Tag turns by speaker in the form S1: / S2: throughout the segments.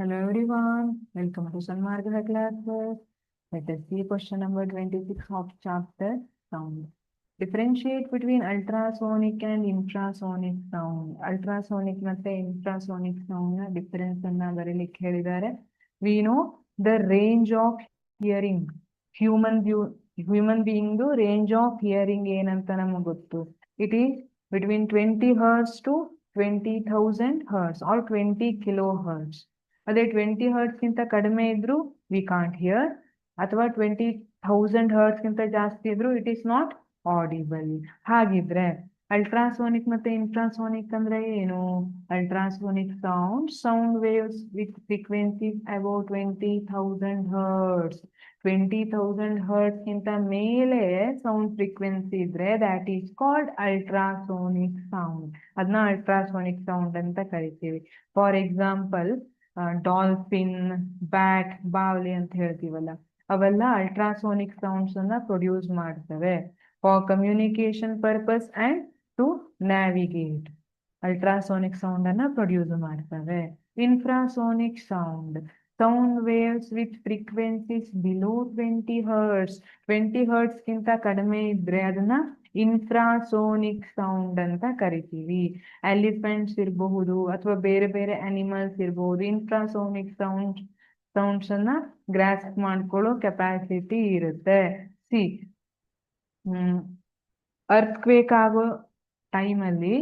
S1: Hello everyone, welcome to Sanmarga classes. Let us see question number 26 of chapter sound. Differentiate between ultrasonic and infrasonic sound. Ultrasonic ಮತ್ತೆ infrasonic sound ನ difference ಅನ್ನ ಬರೀಲಿಕ್ಕೆ ಹೇಳಿದ್ದಾರೆ. We know the range of hearing. Human being range of hearing ಏನಂತ ನಮಗೆ ಗೊತ್ತು. It is between 20 hertz to 20,000 hertz or 20 kilohertz. ಅದೇ 20 hertz ಗಿಂತ ಕಡಿಮೆ ಇದ್ರು ವಿ ಕಾಂಟ್ ಹಿಯರ್, ಅಥವಾ 20,000 ಹರ್ಟ್ಸ್ ಗಿಂತ ಜಾಸ್ತಿ ಇದ್ರು ಇಟ್ ಈಸ್ ನಾಟ್ ಆಡಿಬಲ್. ಹಾಗಿದ್ರೆ ಅಲ್ಟ್ರಾಸೋನಿಕ್ ಮತ್ತೆ ಇನ್ಫ್ರಾಸೋನಿಕ್ ಅಂದ್ರೆ ಏನು? Ultrasonic sound waves with frequencies above 20,000 hertz. 20,000 hertz ಗಿಂತ ಮೇಲೆ ಸೌಂಡ್ ಫ್ರೀಕ್ವೆನ್ಸಿ ಇದ್ರೆ that is called ultrasonic sound. ಅದನ್ನ ಅಲ್ಟ್ರಾಸೋನಿಕ್ ಸೌಂಡ್ ಅಂತ ಕರಿತೀವಿ. ಫಾರ್ ಎಕ್ಸಾಂಪಲ್, ಡಾಲ್ಫಿನ್, ಬ್ಯಾಟ್, ಬಾವ್ಲಿ ಅಂತ ಹೇಳ್ತೀವಲ್ಲ, ಅವೆಲ್ಲ ಅಲ್ಟ್ರಾಸೋನಿಕ್ ಸೌಂಡ್ಸ್ ಅನ್ನ ಪ್ರೊಡ್ಯೂಸ್ ಮಾಡ್ತವೆ for communication purpose and to navigate. Ultrasonic sound ಅನ್ನ ಪ್ರೊಡ್ಯೂಸ್ ಮಾಡ್ತವೆ. Infrasonic sound waves with frequencies below 20 hertz. 20 hertz ಗಿಂತ ಕಡಿಮೆ ಇದ್ರೆ ಅದನ್ನ ಇನ್ಫ್ರಾಸೋನಿಕ್ ಸೌಂಡ್ ಅಂತ ಕರಿತೀವಿ. ಎಲಿಫೆಂಟ್ಸ್ ಇರಬಹುದು ಅಥವಾ ಬೇರೆ ಬೇರೆ ಅನಿಮಲ್ಸ್ ಇರಬಹುದು. ಇನ್ಫ್ರಾಸೋನಿಕ್ ಸೌಂಡ್ಸ್ ಅನ್ನ ಗ್ರಾಸ್ಪ್ ಮಾಡ್ಕೊಳ್ಳೋ ಕೆಪಾಸಿಟಿ ಇರುತ್ತೆ. ಸಿ, ಅರ್ತ್ಕ್ವೇಕ್ ಆಗೋ ಟೈಮಲ್ಲಿ,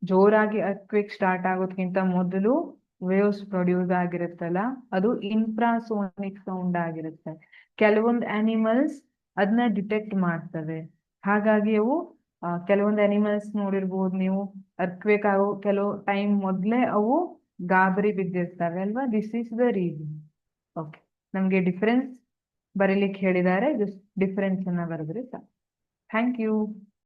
S1: ಜೋರಾಗಿ ಅರ್ತ್ಕ್ವೇಕ್ ಸ್ಟಾರ್ಟ್ ಆಗೋದ್ಕಿಂತ ಮೊದಲು ವೇವ್ಸ್ ಪ್ರೊಡ್ಯೂಸ್ ಆಗಿರುತ್ತಲ್ಲ, ಅದು ಇನ್ಫ್ರಾಸೋನಿಕ್ ಸೌಂಡ್ ಆಗಿರುತ್ತೆ. ಕೆಲವೊಂದು ಅನಿಮಲ್ಸ್ ಅದನ್ನ ಡಿಟೆಕ್ಟ್ ಮಾಡ್ತವೆ. ಹಾಗಾಗಿ ಅವು ಕೆಲವೊಂದು ಅನಿಮಲ್ಸ್ ನೋಡಿರ್ಬೋದು ನೀವು, ಅರ್ತ್ಕ್ವೇಕ್ ಆಗೋ ಕೆಲವು ಟೈಮ್ ಮೊದಲೇ ಅವು ಗಾಬರಿ ಬಿದ್ದಿರ್ತವೆ ಅಲ್ವಾ. This is the reason. Okay, ನಮಗೆ ಡಿಫರೆನ್ಸ್ ಬರೀಲಿಕ್ಕೆ ಹೇಳಿದ್ದಾರೆ. ಡಿಫರೆನ್ಸ್ ಅನ್ನ ಬರೆದ್ರೆ ಸಾಕು. Thank you.